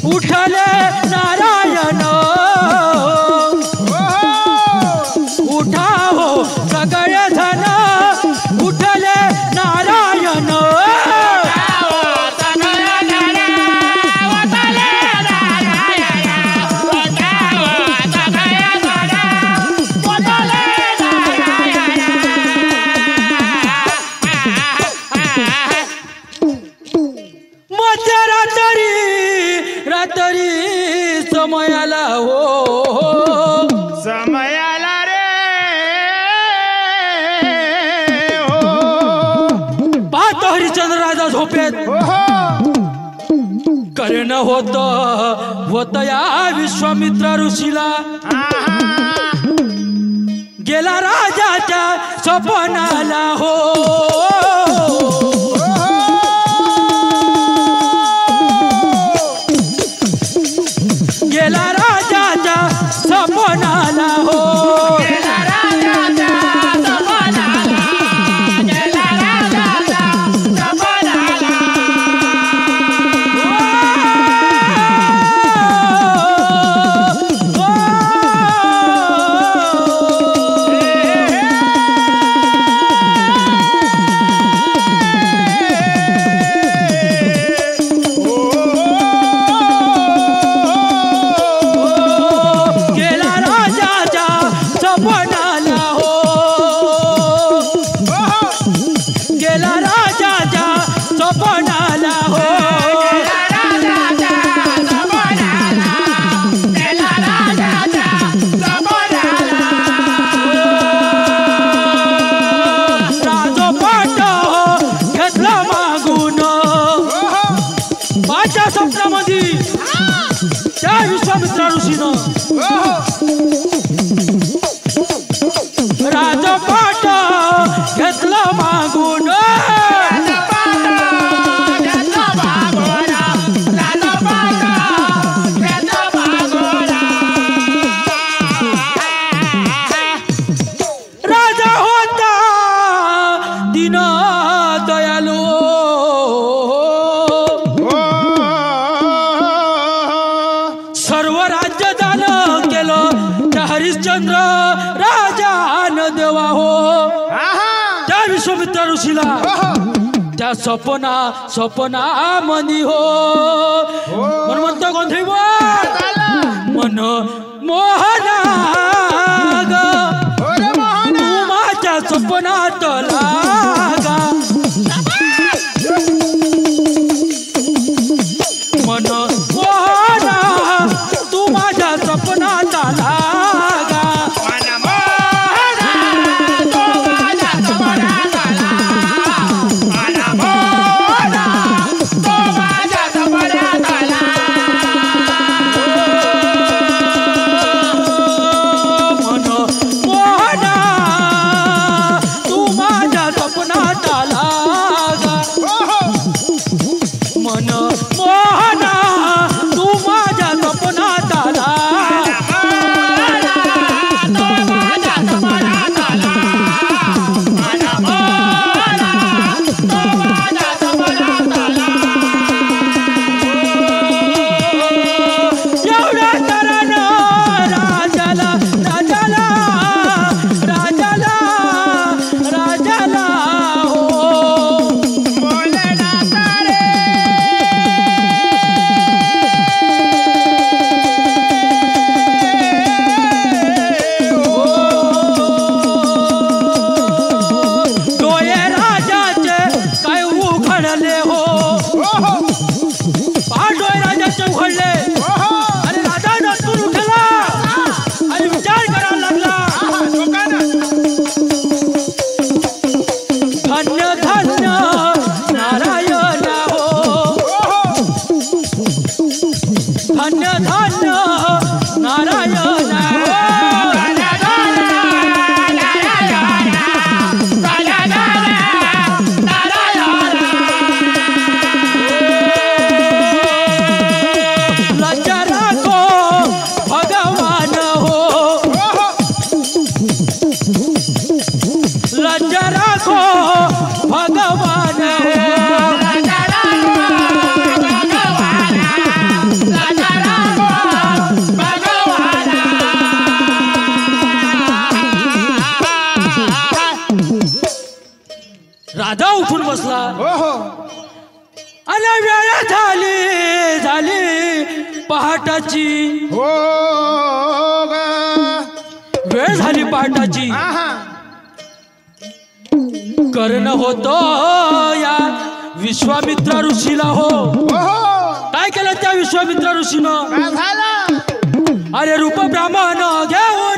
उठले नारायण उठा हो सगळे जण उठले नारायण रात्री समयाला हो समयाला रे हो पाहतो हरिश्चंद्र राजा झोपेत कर्ण होत या विश्वामित्र ऋषीला गेला राजाच्या स्वप्नाला हो गेला राजाच्या सपनाला हो गेला राजाच्या सपनाला गेला राजाच्या सपनाला स्वप्नामध्ये त्या विश्वामित्र ऋषीनं राजपाट घेतला मागून राजा होता दीन दयालू हरिश्चंद्र राजान देवा हो त्या विश्वामित्र ऋषीला त्या सपना मनी हो मन म्हणतो गोंधळी मन मोहना तू माझ्या सपनात लागा मन मोहना तू माझ्या सपनात लागा राजा उठून बसला हो हो आणि वेळ झाली पहाटाची हो ग. वेळ झाली पहाटाची आहा. कर्ण होतो या विश्वामित्र ऋषीला हो हो हो काय केलं त्या विश्वामित्र ऋषीनं काय झालं अरे रूप ब्राह्मण घेऊ